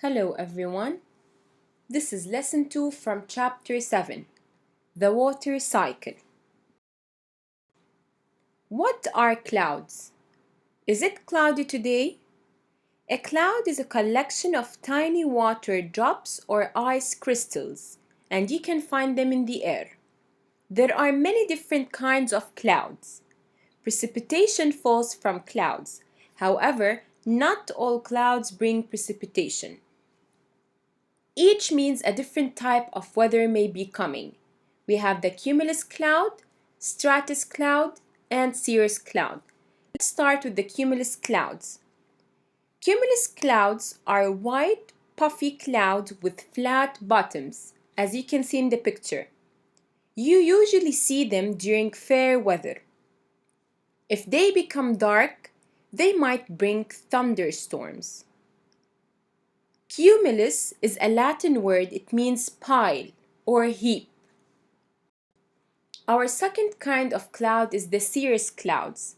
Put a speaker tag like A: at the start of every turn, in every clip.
A: Hello everyone, this is lesson 2 from chapter 7, the water cycle. What are clouds? Is it cloudy today? A cloud is a collection of tiny water drops or ice crystals, and you can find them in the air. There are many different kinds of clouds. Precipitation falls from clouds. However, not all clouds bring precipitation. Each means a different type of weather may be coming. We have the Cumulus Cloud, Stratus Cloud, and Cirrus Cloud. Let's start with the Cumulus Clouds. Cumulus clouds are white, puffy clouds with flat bottoms, as you can see in the picture. You usually see them during fair weather. If they become dark, they might bring thunderstorms. Cumulus is a Latin word. It means pile or heap. Our second kind of cloud is the cirrus clouds.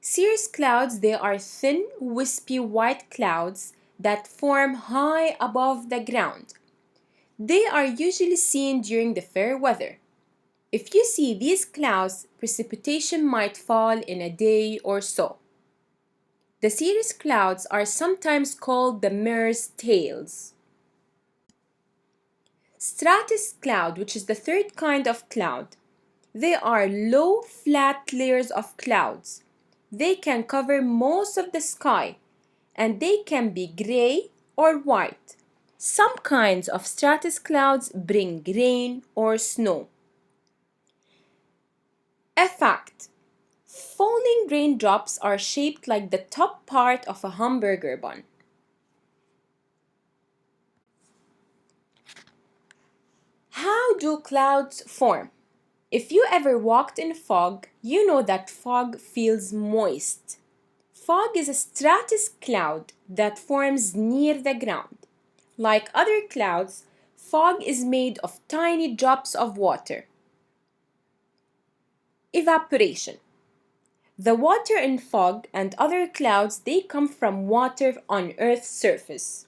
A: Cirrus clouds, they are thin, wispy white clouds that form high above the ground. They are usually seen during the fair weather. If you see these clouds, precipitation might fall in a day or so. The cirrus clouds are sometimes called the mare's tails. Stratus cloud, which is the third kind of cloud. They are low, flat layers of clouds. They can cover most of the sky, and they can be gray or white. Some kinds of stratus clouds bring rain or snow. A fact: falling raindrops are shaped like the top part of a hamburger bun. How do clouds form? If you ever walked in fog, you know that fog feels moist. Fog is a stratus cloud that forms near the ground. Like other clouds, fog is made of tiny drops of water. Evaporation. The water in fog and other clouds, they come from water on Earth's surface.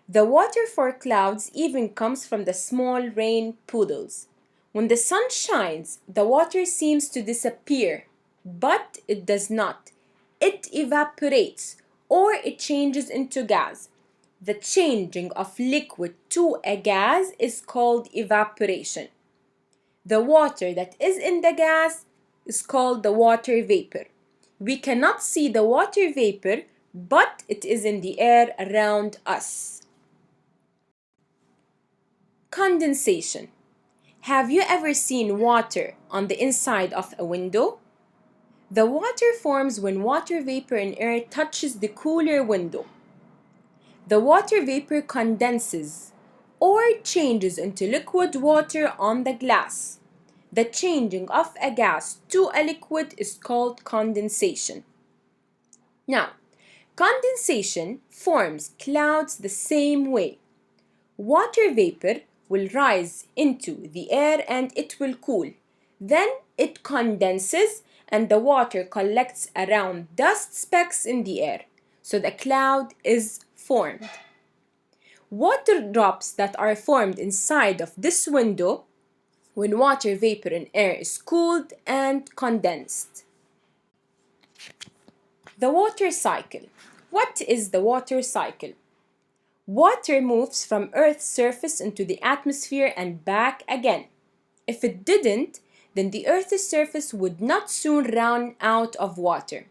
A: The water for clouds even comes from the small rain puddles. When the sun shines, the water seems to disappear, but it does not. It evaporates, or it changes into gas. The changing of liquid to a gas is called evaporation. The water that is in the gas is called the water vapor. We cannot see the water vapor, but it is in the air around us. Condensation. Have you ever seen water on the inside of a window? The water forms when water vapor in air touches the cooler window. The water vapor condenses or changes into liquid water on the glass. The changing of a gas to a liquid is called condensation. Now, condensation forms clouds the same way. Water vapor will rise into the air and it will cool. Then it condenses and the water collects around dust specks in the air. So the cloud is formed. Water drops that are formed inside of this window when water vapor in air is cooled and condensed. The water cycle. What is the water cycle? Water moves from Earth's surface into the atmosphere and back again. If it didn't, then the Earth's surface would not soon run out of water.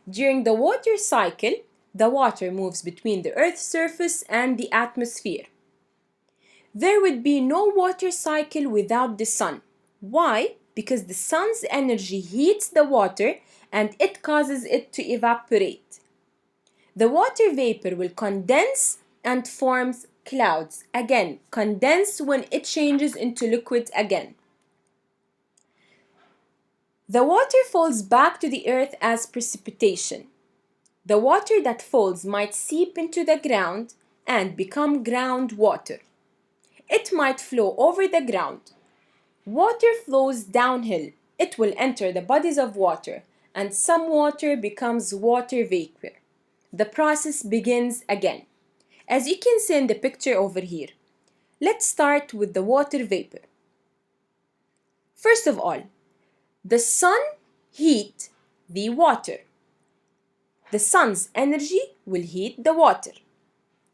A: During the water cycle, the water moves between the Earth's surface and the atmosphere. There would be no water cycle without the sun. Why? Because the sun's energy heats the water and it causes it to evaporate. The water vapor will condense and forms clouds. Again, condense when it changes into liquid again. The water falls back to the earth as precipitation. The water that falls might seep into the ground and become groundwater. It might flow over the ground. Water flows downhill. It will enter the bodies of water, and some water becomes water vapor. The process begins again. as you can see in the picture over here. Let's start with the water vapor. First of all, the sun heats the water. The sun's energy will heat the water.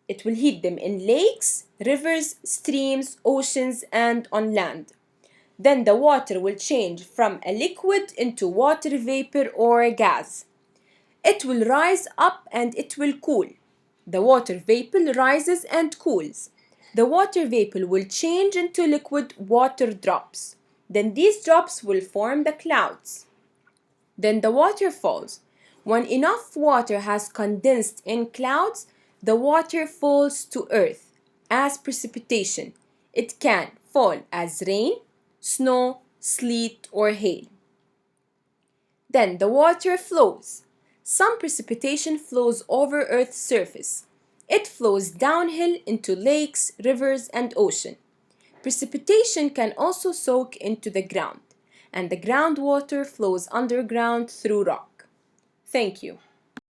A: It will heat them in lakes, rivers, streams, oceans, and on land. Then the water will change from a liquid into water vapor or gas. It will rise up and it will cool. The water vapor rises and cools. The water vapor will change into liquid water drops. Then these drops will form the clouds. Then the water falls. When enough water has condensed in clouds, the water falls to earth as precipitation. It can fall as rain, snow, sleet, or hail. Then the water flows. Some precipitation flows over Earth's surface. It flows downhill into lakes, rivers, and ocean. Precipitation can also soak into the ground, and the groundwater flows underground through rock. Thank you.